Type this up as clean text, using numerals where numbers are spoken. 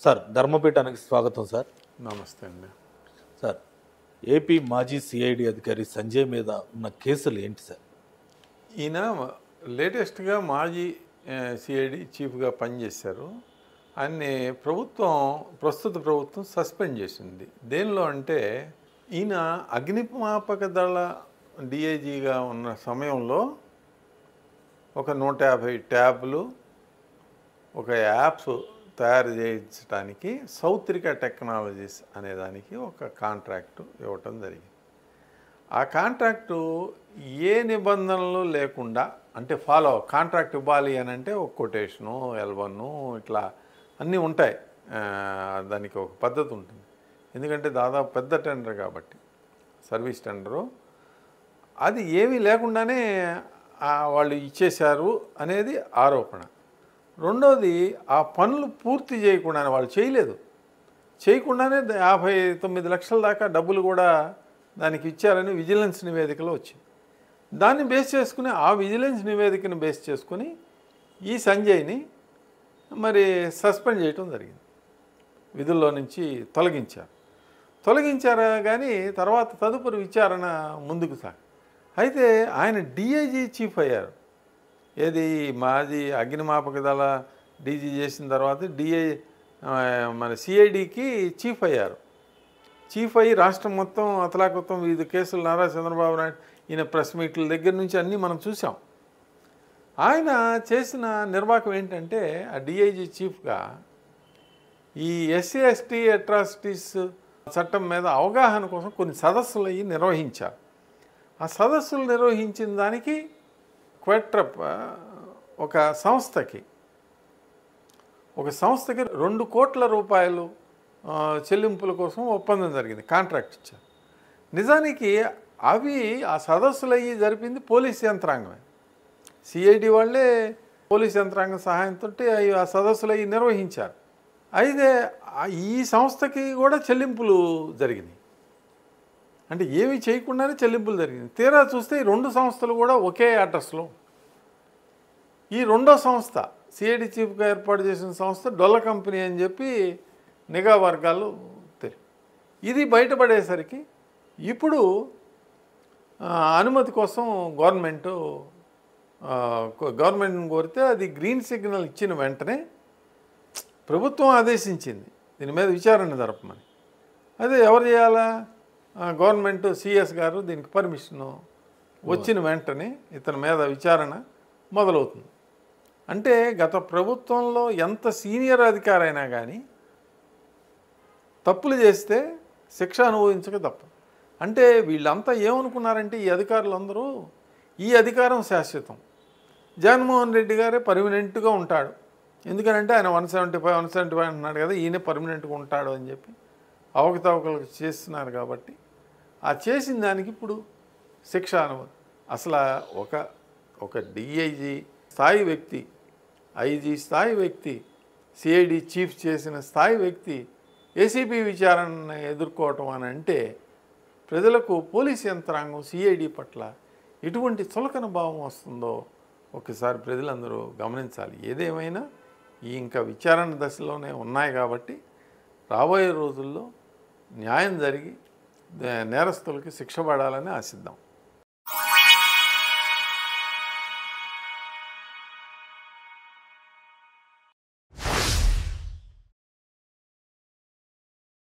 Sir ధర్మపీఠానికి స్వాగతం sir. నమస్తే అండి. సార్ ఏపీ మాజీ సిఐడి అధికారి సంజయ్ మీద ఉన్న కేసులు ఏంటి సార్? ఈయన లేటెస్ట్గా మాజీ సిఐడి చీఫ్గా పనిచేశారు. ఆయన్ని ప్రస్తుత ప్రభుత్వం సస్పెండ్ చేసింది. దేనిలో అంటే ఈయన అగ్నిమాపక దళ డిఐజీగా ఉన్న సమయంలో ఒక 150 ట్యాబ్లు, ఒక యాప్స్ తయారు చేయించడానికి సౌత్రిక టెక్నాలజీస్ అనేదానికి ఒక కాంట్రాక్టు ఇవ్వటం జరిగింది. ఆ కాంట్రాక్టు ఏ నిబంధనలు లేకుండా అంటే కాంట్రాక్ట్ ఇవ్వాలి అని అంటే ఒక కొటేషను, L1 ఇట్లా అన్నీ ఉంటాయి. దానికి ఒక పద్ధతి ఉంటుంది. ఎందుకంటే దాదాపు పెద్ద టెండర్ కాబట్టి, సర్వీస్ టెండరు, అది ఏమీ లేకుండానే వాళ్ళు ఇచ్చేశారు అనేది ఆరోపణ. రెండోది, ఆ పనులు పూర్తి చేయకుండానే వాళ్ళు చేయకుండానే 59 లక్షల దాకా డబ్బులు కూడా దానికి ఇచ్చారని విజిలెన్స్ నివేదికలో వచ్చింది. దాన్ని బేస్ చేసుకుని, ఆ విజిలెన్స్ నివేదికను బేస్ చేసుకుని ఈ సంజయ్ని మరి సస్పెండ్ చేయటం జరిగింది. విధుల్లో నుంచి తొలగించారా కానీ తర్వాత తదుపరి విచారణ ముందుకు అయితే ఆయన డిఐజీ చీఫ్ అయ్యారు. ఏది మాజీ అగ్నిమాపక దళ డీజీ చేసిన తర్వాత మన సిఐడికి చీఫ్ అయ్యారు. చీఫ్ అయ్యి రాష్ట్రం మొత్తం అతలాకుతం వివిధ కేసులు నారా చంద్రబాబు నాయుడు ఈయన ప్రెస్ మీట్ల దగ్గర నుంచి అన్నీ మనం చూసాం. ఆయన చేసిన నిర్వాహకం ఏంటంటే, ఆ డిఐజీ చీఫ్గా ఈ ఎస్సీ ఎస్టీ అట్రాసిటీస్ చట్టం మీద అవగాహన కోసం కొన్ని సదస్సులు అయ్యి నిర్వహించారు. ఆ సదస్సులు నిర్వహించిన దానికి క్వెట్రప్ ఒక సంస్థకి 2 కోట్ల రూపాయలు చెల్లింపుల కోసం ఒప్పందం జరిగింది, కాంట్రాక్ట్ ఇచ్చారు. నిజానికి ఆ సదస్సులు అయ్యి జరిపింది పోలీస్ యంత్రాంగమే. సిఐడి వాళ్ళే పోలీస్ యంత్రాంగం సహాయంతో ఆ సదస్సులు అయ్యి నిర్వహించారు. అయితే ఈ సంస్థకి కూడా చెల్లింపులు జరిగినాయి. అంటే ఏమీ చేయకుండానే చెల్లింపులు జరిగింది. తీరా చూస్తే ఈ 2 సంస్థలు కూడా ఒకే అడ్రస్లో. ఈ రెండో సంస్థ సిఐడి చీఫ్గా ఏర్పాటు చేసిన సంస్థ డొల్ల కంపెనీ అని చెప్పి నిఘా వర్గాలు ఇది బయటపడేసరికి ఇప్పుడు అనుమతి కోసం గవర్నమెంట్ని కోరితే అది గ్రీన్ సిగ్నల్ ఇచ్చిన వెంటనే ప్రభుత్వం ఆదేశించింది దీని మీద విచారణ జరపమని. అదే ఎవరు చేయాలా? గవర్నమెంట్ సిఎస్ గారు దీనికి పర్మిషన్ వచ్చిన వెంటనే ఇతని మీద విచారణ మొదలవుతుంది. అంటే గత ప్రభుత్వంలో ఎంత సీనియర్ అధికారి అయినా కానీ తప్పులు చేస్తే శిక్ష అనుభవించక తప్పదు. అంటే వీళ్ళంతా ఏమనుకున్నారంటే, ఈ అధికారులందరూ ఈ అధికారం శాశ్వతం, జగన్మోహన్ రెడ్డి గారే పర్మనెంట్గా ఉంటాడు, ఎందుకనంటే ఆయన 175 అంటున్నాడు కదా, ఈయన పర్మనెంట్గా ఉంటాడు అని చెప్పి అవకతవకలు చేస్తున్నారు. కాబట్టి ఆ చేసిన దానికి ఇప్పుడు శిక్ష అనుభవం. అసలు ఒక డిఐజీ స్థాయి వ్యక్తి, ఐజీ స్థాయి వ్యక్తి, సిఐడి చీఫ్ చేసిన స్థాయి వ్యక్తి ఏసీబీ విచారణను ఎదుర్కోవటం అని అంటే ప్రజలకు పోలీస్ యంత్రాంగం సిఐడి పట్ల ఎటువంటి చులకన భావం వస్తుందో ఒకసారి ప్రజలందరూ గమనించాలి. ఏదేమైనా ఇంకా విచారణ దశలోనే ఉన్నాయి కాబట్టి రాబోయే రోజుల్లో న్యాయం జరిగి నేరస్తులకి శిక్ష పడాలని ఆశిద్దాం.